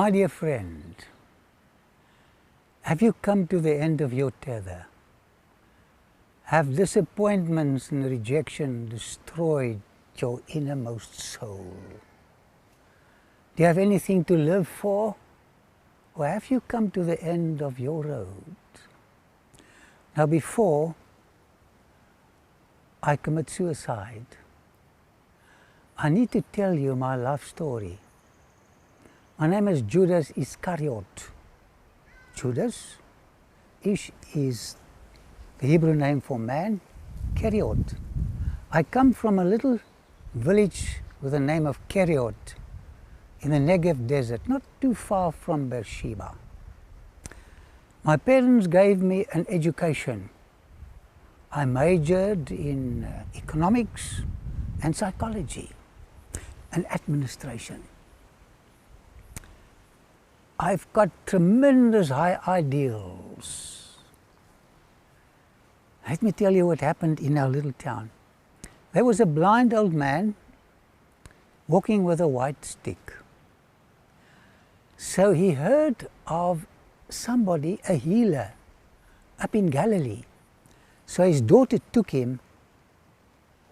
My dear friend, have you come to the end of your tether? Have disappointments and rejection destroyed your innermost soul? Do you have anything to live for? Or have you come to the end of your road? Now, before I commit suicide, I need to tell you my life story. My name is Judas Iscariot. Judas, Ish is the Hebrew name for man, Keriot. I come from a little village with the name of Keriot in the Negev desert, not too far from Beersheba. My parents gave me an education. I majored in economics and psychology and administration. I've got tremendous high ideals. Let me tell you what happened in our little town. There was a blind old man walking with a white stick. So he heard of somebody, a healer, up in Galilee. So his daughter took him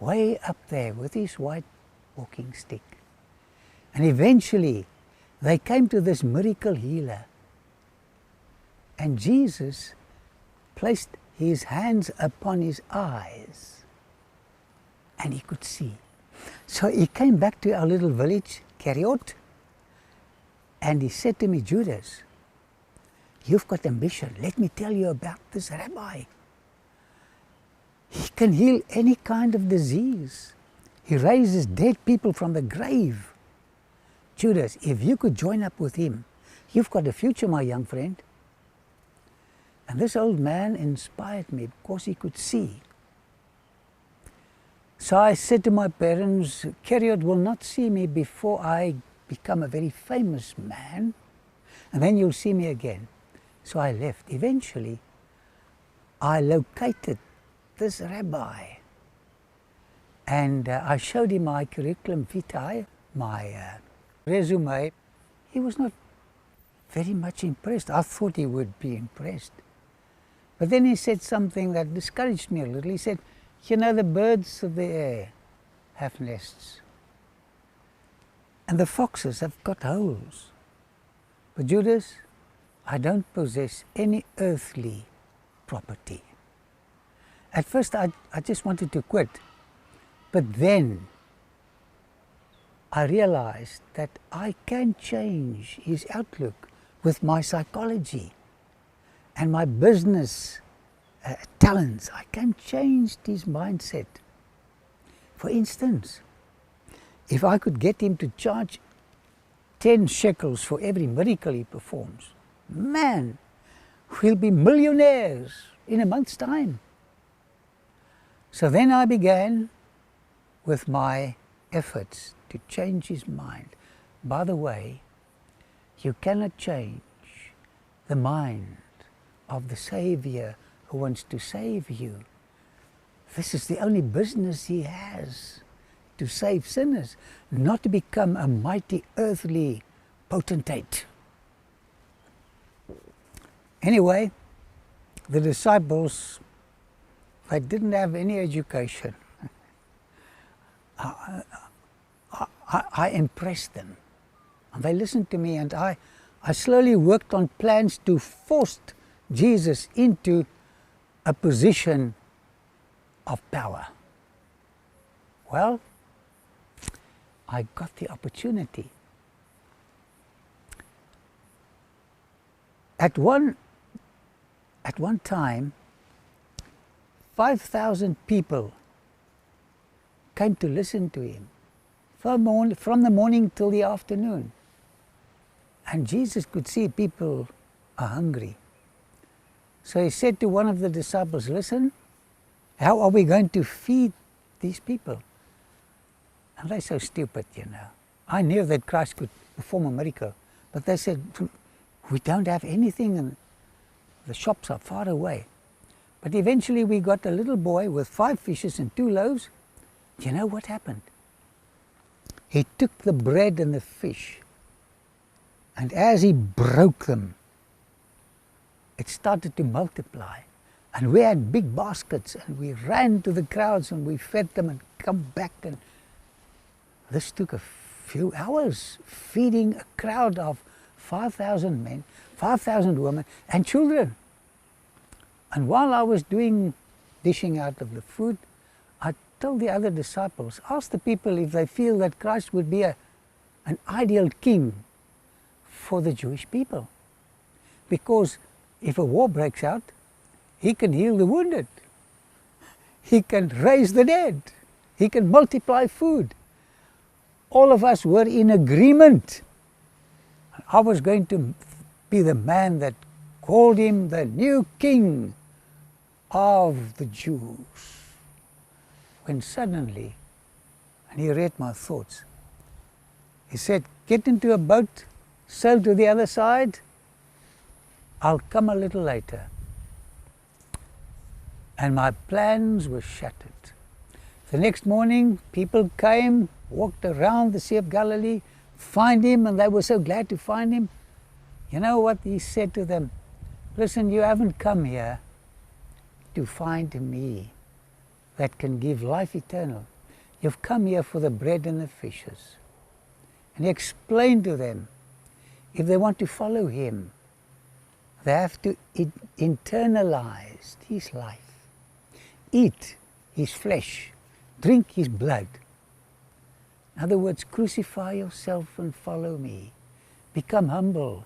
way up there with his white walking stick. And eventually they came to this miracle healer. And Jesus placed his hands upon his eyes and he could see. So he came back to our little village, Keriot, and he said to me, Judas, you've got ambition. Let me tell you about this rabbi. He can heal any kind of disease. He raises dead people from the grave. Judas, if you could join up with him, you've got a future, my young friend. And this old man inspired me because he could see. So I said to my parents, Keriot will not see me before I become a very famous man, and then you'll see me again. So I left. Eventually, I located this rabbi, and I showed him my curriculum vitae, my resume. He was not very much impressed. I thought he would be impressed. But then he said something that discouraged me a little. He said, you know, the birds of the air have nests, and the foxes have got holes. But Judas, I don't possess any earthly property. At first I just wanted to quit, but then I realized that I can change his outlook with my psychology and my business talents. I can change his mindset. For instance, if I could get him to charge 10 shekels for every miracle he performs, man, we'll be millionaires in a month's time. So then I began with my efforts to change his mind. By the way, you cannot change the mind of the Savior who wants to save you. This is the only business he has, to save sinners, not to become a mighty earthly potentate. Anyway, the disciples, they didn't have any education. I impressed them, and they listened to me, and I slowly worked on plans to force Jesus into a position of power. Well, I got the opportunity. At one time, 5,000 people came to listen to him from the morning till the afternoon. And Jesus could see people are hungry. So he said to one of the disciples, listen, how are we going to feed these people? And they're so stupid, you know. I knew that Christ could perform a miracle, but they said, we don't have anything and the shops are far away. But eventually we got a little boy with 5 fishes and 2 loaves. You know what happened? He took the bread and the fish And as he broke them, it started to multiply. And we had big baskets, and we ran to the crowds and we fed them and come back. And this took a few hours, feeding a crowd of 5,000 men, 5,000 women and children. And while I was dishing out of the food, I told the other disciples, ask the people if they feel that Christ would be an ideal king for the Jewish people. Because if a war breaks out, he can heal the wounded. He can raise the dead. He can multiply food. All of us were in agreement. I was going to be the man that called him the new king of the Jews. When suddenly, and he read my thoughts, he said, get into a boat, sail to the other side, I'll come a little later. And my plans were shattered. The next morning, people came, walked around the Sea of Galilee, find him, and they were so glad to find him. You know what he said to them? Listen, you haven't come here to find me that can give life eternal. You've come here for the bread and the fishes. And he explained to them, if they want to follow him, they have to internalize his life. Eat his flesh, drink his blood. In other words, crucify yourself and follow me. Become humble.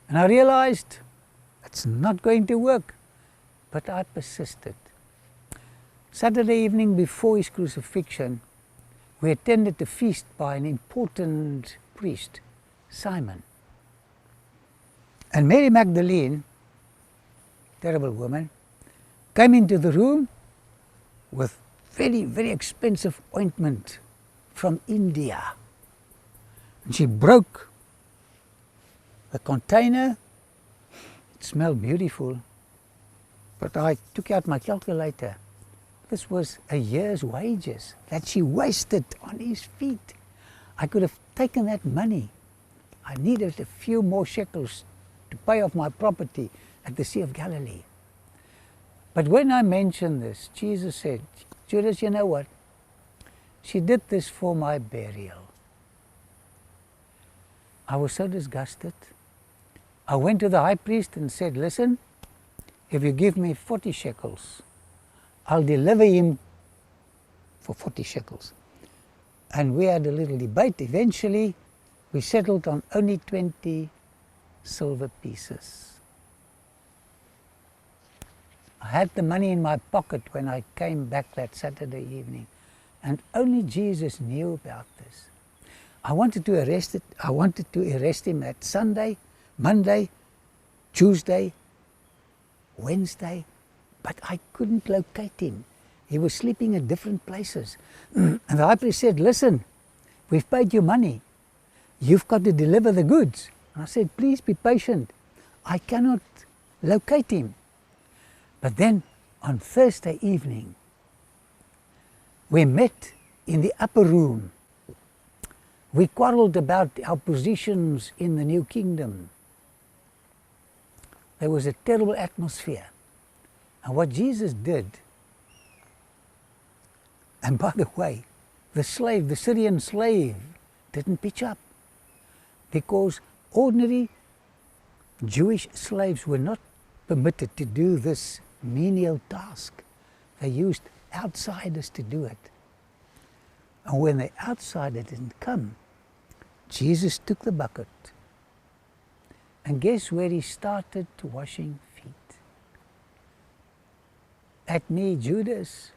And I realized it's not going to work, but I persisted. Saturday evening before his crucifixion, we attended a feast by an important priest, Simon. And Mary Magdalene, terrible woman, came into the room with very, very expensive ointment from India. And she broke the container. It smelled beautiful. But I took out my calculator. This was a year's wages that she wasted on his feet. I could have taken that money. I needed a few more shekels to pay off my property at the Sea of Galilee. But when I mentioned this, Jesus said, Judas, you know what? She did this for my burial. I was so disgusted. I went to the high priest and said, listen, if you give me 40 shekels, I'll deliver him for 40 shekels. And we had a little debate. Eventually, we settled on only 20 silver pieces. I had the money in my pocket when I came back that Saturday evening, and only Jesus knew about this. I wanted to arrest him at Sunday, Monday, Tuesday, Wednesday, but I couldn't locate him. He was sleeping at different places. And the high priest said, listen, we've paid you money. You've got to deliver the goods. And I said, please be patient. I cannot locate him. But then on Thursday evening, we met in the upper room. We quarreled about our positions in the new kingdom. There was a terrible atmosphere. And what Jesus did, and by the way, the Syrian slave, didn't pitch up, because ordinary Jewish slaves were not permitted to do this menial task. They used outsiders to do it. And when the outsider didn't come, Jesus took the bucket. And guess where he started washing feet? At me, Judas.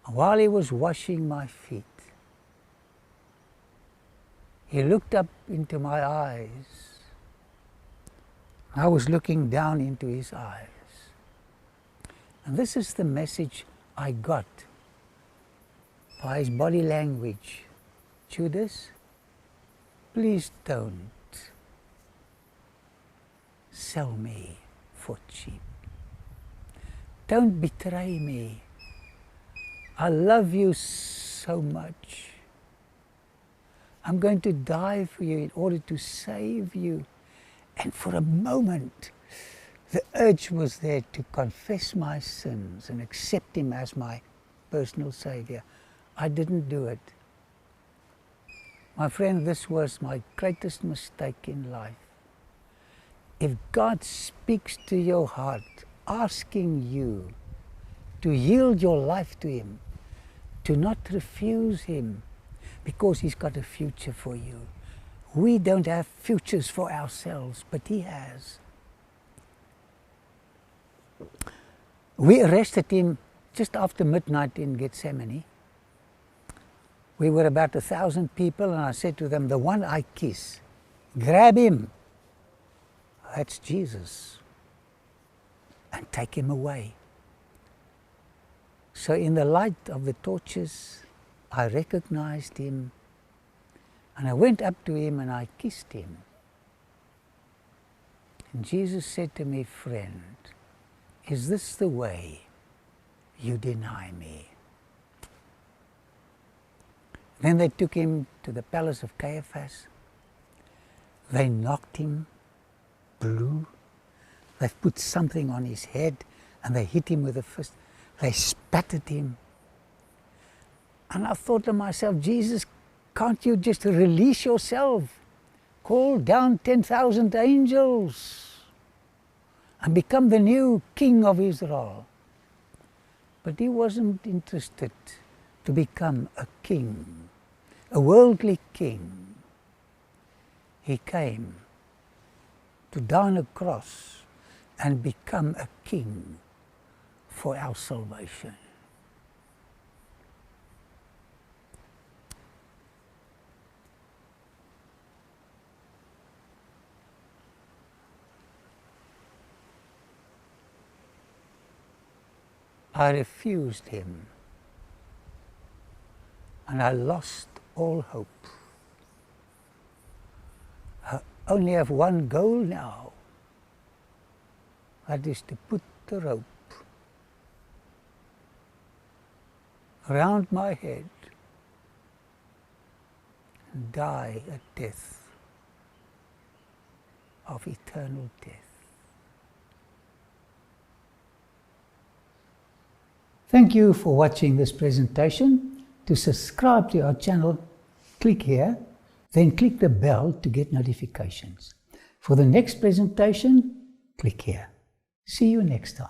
While he was washing my feet, he looked up into my eyes. I was looking down into his eyes. And this is the message I got by his body language. Judas, please don't sell me for cheap. Don't betray me. I love you so much. I'm going to die for you in order to save you. And for a moment, the urge was there to confess my sins and accept him as my personal Savior. I didn't do it. My friend, this was my greatest mistake in life. If God speaks to your heart, asking you to yield your life to him, to not refuse him, because he's got a future for you. We don't have futures for ourselves, but he has. We arrested him just after midnight in Gethsemane. We were about 1,000 people, and I said to them, the one I kiss, grab him. That's Jesus. And take him away. So in the light of the torches, I recognized him, and I went up to him and I kissed him. And Jesus said to me, friend, is this the way you deny me? Then they took him to the palace of Caiaphas. They knocked him blue. They put something on his head and they hit him with a fist. They spat at him. And I thought to myself, Jesus, can't you just release yourself? Call down 10,000 angels and become the new king of Israel. But he wasn't interested to become a king, a worldly king. He came to die on a cross and become a king for our salvation. I refused him, and I lost all hope. I only have one goal now. That is to put the rope around my head and die a death of eternal death. Thank you for watching this presentation. To subscribe to our channel, click here, then click the bell to get notifications. For the next presentation, click here. See you next time.